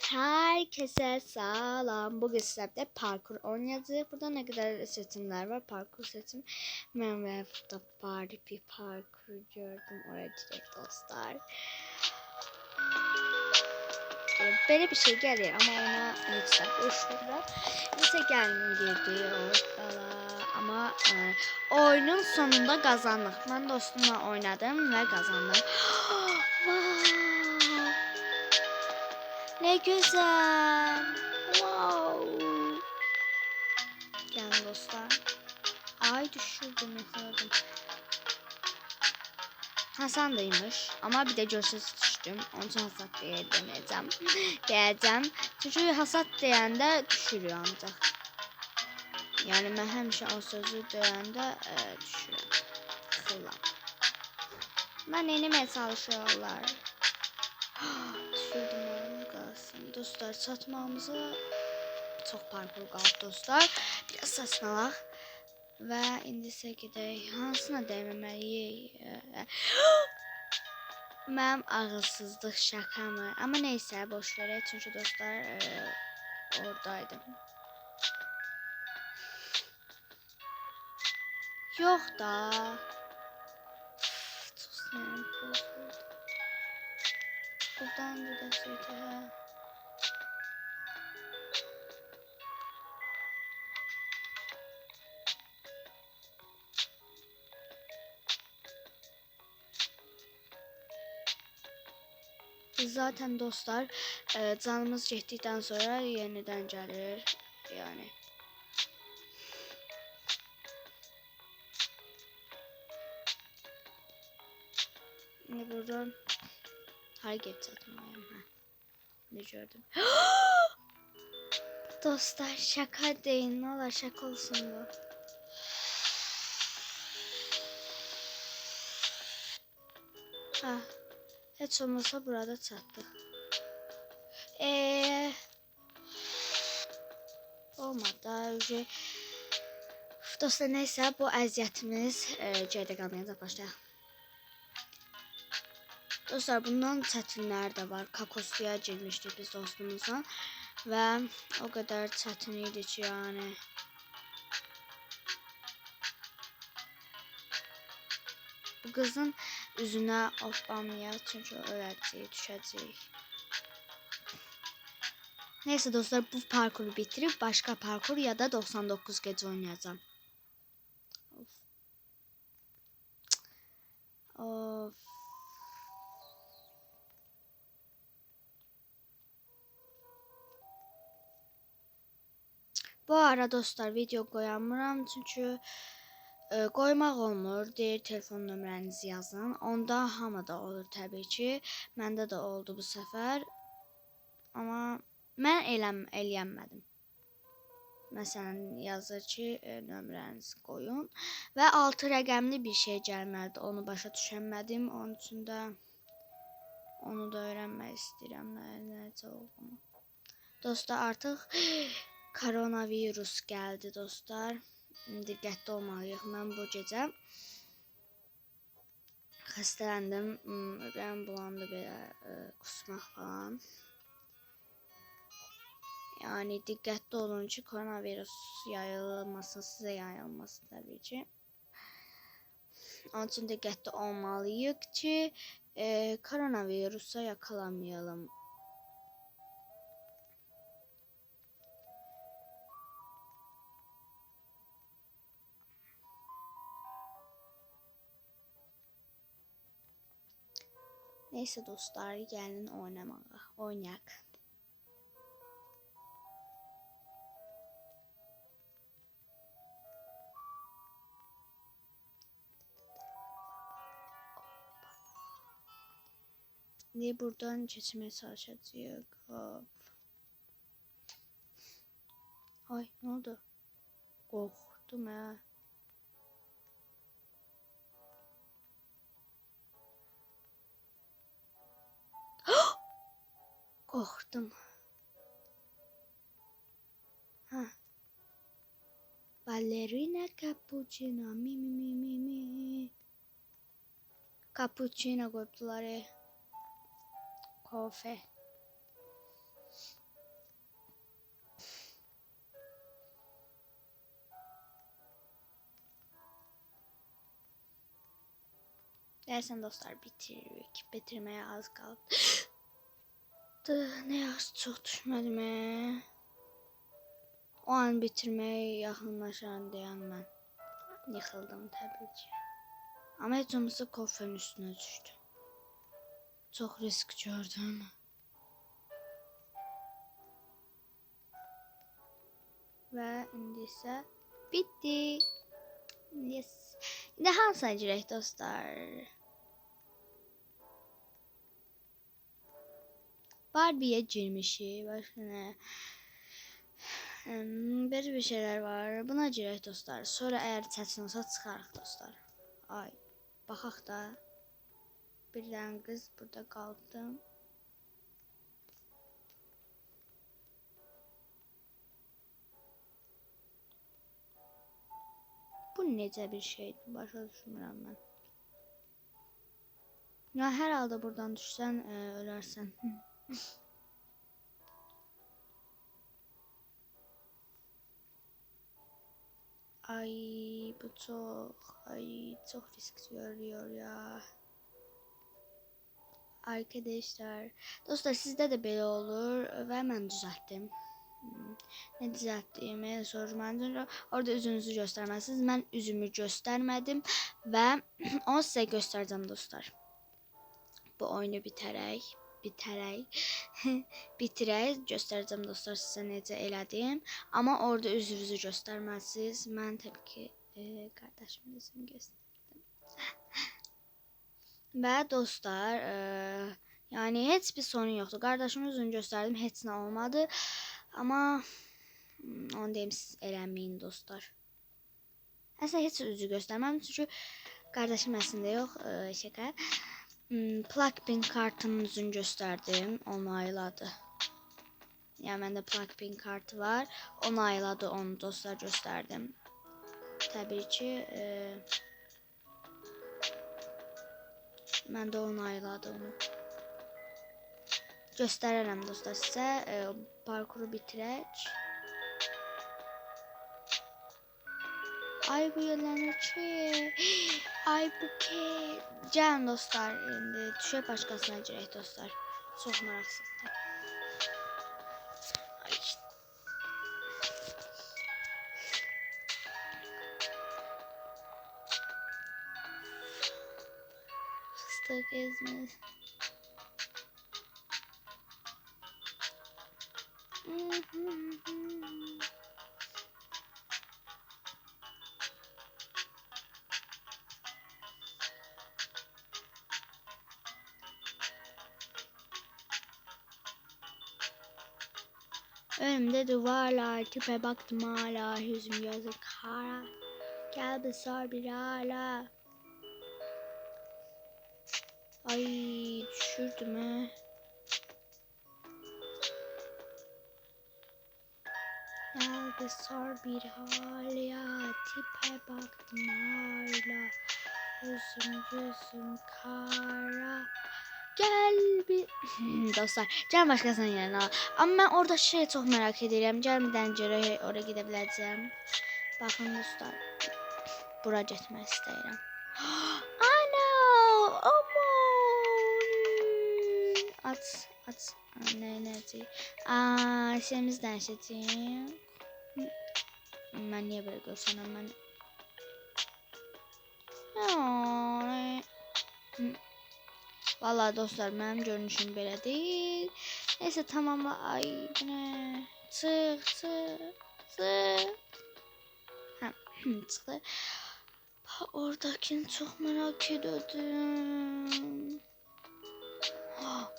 Herkese selam. Bugün sizlerle parkur oynayacağız. Burada ne kadar seçimler var. Parkur seçim. Ben ve burada bari bir parkur gördüm. Oraya direkt dostlar. Böyle bir şey gelir ama ona lütfen boşuna. Bize gelmedi orada. Ama oyunun sonunda kazandık. Ben dostumla oynadım ve kazandım. Wow. Ne güzel. Wow. Gelin dostlar. Ay düşürdüm yakaladım. Hasan'daymış ama bir de Joseph düştüm. Onun için hasat diye demeyeceğim. Diyeceğim. Çünkü hasat deyəndə düşürüyor ancaq. Yani mən həmişə o sözü deyəndə düşürəm. Xıllam. Mən enməyə çalışıyorlar. Düşürdüm onu qalsın. Dostlar çatmamıza çok parkur qaldı dostlar. Biraz saçmalaq. Və indi isə gedək. Hansına dəyməməliyik? Mənim ağılsızlıq şaka mı? Ama neyse boş verək. Çünki dostlar oradaydım. Yox da. Çox sinirім pozuldu. Buradan gedəcəyik. Zaten dostlar canımız getdikdən sonra yenidən gəlir. Yani. Şimdi buradan hareket atmalıyım. Ne gördüm? Dostlar şaka değil. Ne olur şaka olsun bu. Ha. Hiç olmasa burada çattık. Olmadı. Dostlar neyse bu əziyyətimiz geridə qalmayacaq başlayaq. Dostlar bundan çətinlər də var. Kakosluya girmişdik biz dostumuzla və o qədər çətin idi ki yani. Bu kızın üzünə hoppamayaq çünki öləcək, düşəcək. Neyse dostlar bu parkuru bitirip başka parkur ya da 99 gece oynayacağım. Of. Of. Bu ara dostlar video koyamıram çünkü koymaq olmur. Deyir telefon nömrənizi yazın. Onda hamıda olur təbii ki. Məndə də oldu bu səfər. Amma mən eləyənmədim. Məsələn yazır ki nömrənizi qoyun və 6 rəqəmli bir şey gəlməlidir. Onu başa düşənmədim. Onun üçün də onu da öyrənmək istəyirəm necə olduğunu. Dostlar artıq koronavirus gəldi dostlar. Diqqətli olmalıyıq. Mən bu gecə xəstələndim. Ürəyim bulandı belə kusmaq falan. Yani dikkatli olun ki koronavirüs yayılmasın, size yayılmasın tabii ki. Onun için dikkatli olmalıyız ki koronavirüse yakalanmayalım. Neyse dostlar gelin oynayak. Şimdi buradan geçmeye çalışacağız. Ay ne oldu? Korktum ha. Korktum. Ha. Ballerina cappuccino mi mi mi mi mi. Cappuccino koydular. Kahve. Gəlsən dostlar, bitiririk. Bitirməyə az qaldı. Nə yaxşı çox düşmədim. O an bitirməyə yaxınlaşan deyən mən yıxıldım təbii ki. Amma heç olmasa kofenin üstünə düşdüm. Çox risk gördüm. Və indi isə bitdi. Yes. İndi hansına girək dostlar? Barbie'ye girmişik. Başka ne? Böyle bir şeyler var. Buna girək dostlar. Sonra eğer çətin olsa çıxarıq dostlar. Ay. Baxaq da. Birdən qız burada qaldı. Bu necə bir şeydir? Başa düşmürəm mən. Ya hər halda buradan düşsən ölərsən. Ay bu çok risk görüyor ya. Arkadaşlar, dostlar sizdə də belə olur və mən düzəltdim. Ne düzəltdiyimi soruşmayın. Orada üzünüzü göstərməlisiniz. Mən üzümü göstərmədim və onu sizə göstərəcəm dostlar. Bu oyunu bitirək göstərəcəm dostlar sizə necə elədim. Amma orada üzünüzü göstərməlisiniz. Mən təbii ki qardaşımın üzünü göstərdim. Və dostlar, yani heç bir sorun yoxdur. Qardaşımın üzünü göstərdim, heç nə olmadı. Amma onu deyim, siz eləməyin dostlar. Əslində heç üzü göstərməm çünki qardaşım əslində yox, şaka. Plugpin kartının üzünü göstərdim, onayladı. Yəni məndə Plugpin kartı var, onayladı, onu dostlar göstərdim. Təbii ki mən də onayladı onu. Göstərərəm dostlar sizə. Parkuru bitirək. Ay bu yerlənir ki. Ay bu ki. Gəlin dostlar. İndi düşək başqasına girək dostlar. Çox maraqsızdır. Ay. Fıstık ezmez. Önümde duvarlar, tipe baktım hala, yüzüm gözüm kara. Gel bir sor bir hala. Ay düşürdü mü? Gel bir sor bir hala, tipe baktım hala. Yüzüm gözüm kara. Gel bir dostlar, gəlin başqasının yanına. Amma mən orada şey çox merak edirəm. Gəlmədən görək oraya gedə biləcəm. Baxın dostlar. Bura getmək istəyirəm. Ana! Aman! Aç. Necə? Şeyimiz dəyişəcəyim. Mən niyə belə görsənəm mən? Vallahi dostlar, mənim görünüşüm belə deyil. Neyse tamamla. Ay bu ne? Çıx. Hə, çıxdı. Oradakini çox merak edirdim.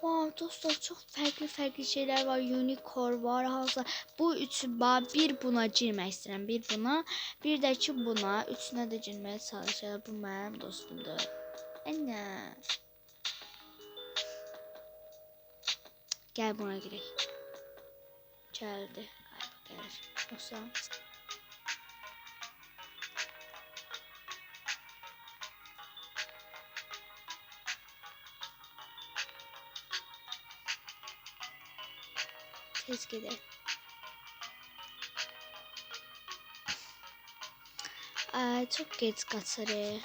Wow dostlar, çox fərqli şeylər var. Unicorn var, hansısa. Bu üçü bir buna girmək istəyirəm, bir buna, bir də ki buna. Üçünə də girməyə çalışacağam. Bu mənim dostumdur. Anne. Gel buna girək. Gəldi. Gəlir. Yoxsa tez gedək. Çok geç kaçırır.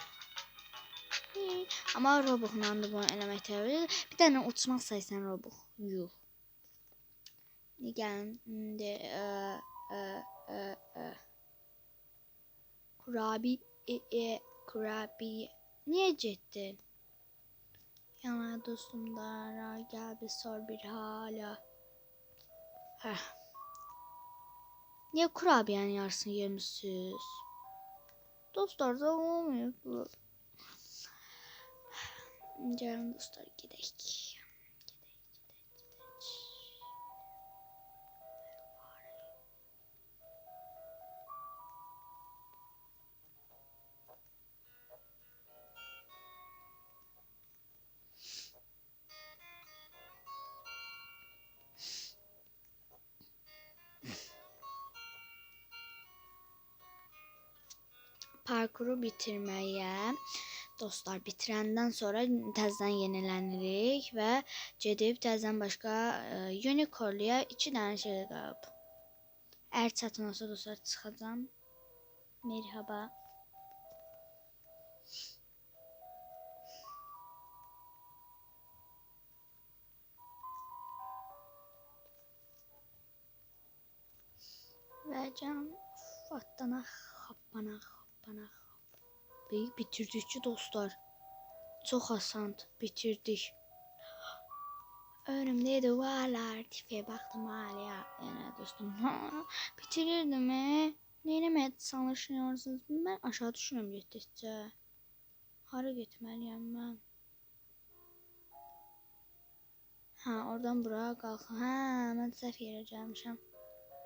Amma Robloxla da bunu eləmək təbii. Bir dənə uçmaq saysan Roblox. Yuh. Gəlin indi kurabiye. Niye getdin? Yana dostumlara gel bir sor bir hala. Heh. Niye kurabiyenin yarısını yemişsiniz? Dostlar da olmuyor bu. Gelin dostlar gidelim. Parkuru bitirməyə dostlar bitirəndən sonra təzədən yenilənirik və gedib təzədən başqa unicornluya 2 dənə şey qalıb. Əgər çətin olsa dostlar çıxacağam. Merhaba. Və can fatdana xappana. Bitirdik ki dostlar. Çok asan bitirdik. Önümde duvarlar tipe baktım hala. Yani dostum bitirirdim Neynəməyə çalışıyorsunuz? Ben aşağı düşürüm getdikcə. Hara getməliyəm mən? Ha oradan buraya qalx. Ha mən səhv yerə gəlmişəm.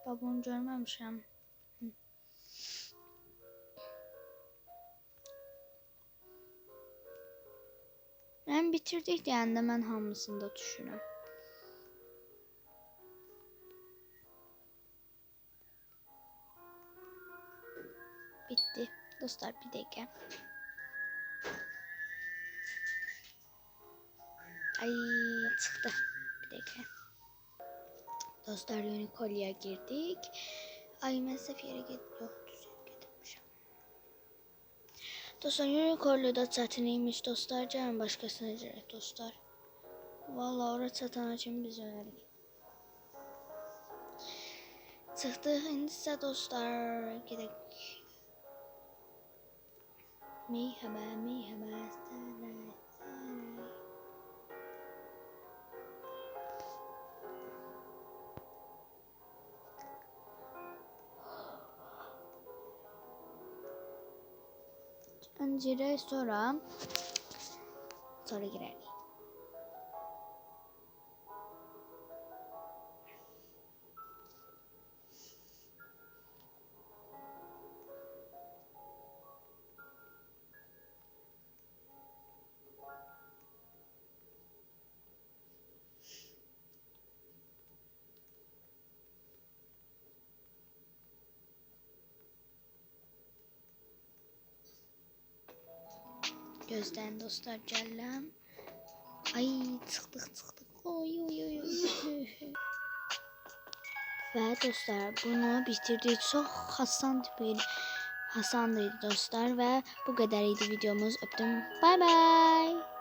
Babamı görməmişəm. Ben bitirdik deyəndə mən hamısında düşürəm. Bitti. Dostlar bir dakika. Ay çıktı. Bir dakika. Dostlar unicornluya girdik. Ay mən səhv yerə getdim. Dostlar unicornlu da çətiniymiş dostlar. Gəlin başqasına girək dostlar. Vallahi ora çatana kimi biz ölərik. Çıxdıq indi isə dostlar gedək. Merhaba. Öncəyə sonra girelim. Gözden dostlar gələm. Ay çıxdıq. Oy. Və dostlar bunu bitirdik. Çox hasandı dostlar və bu qədər idi videomuz. Öptüm. Bye bye.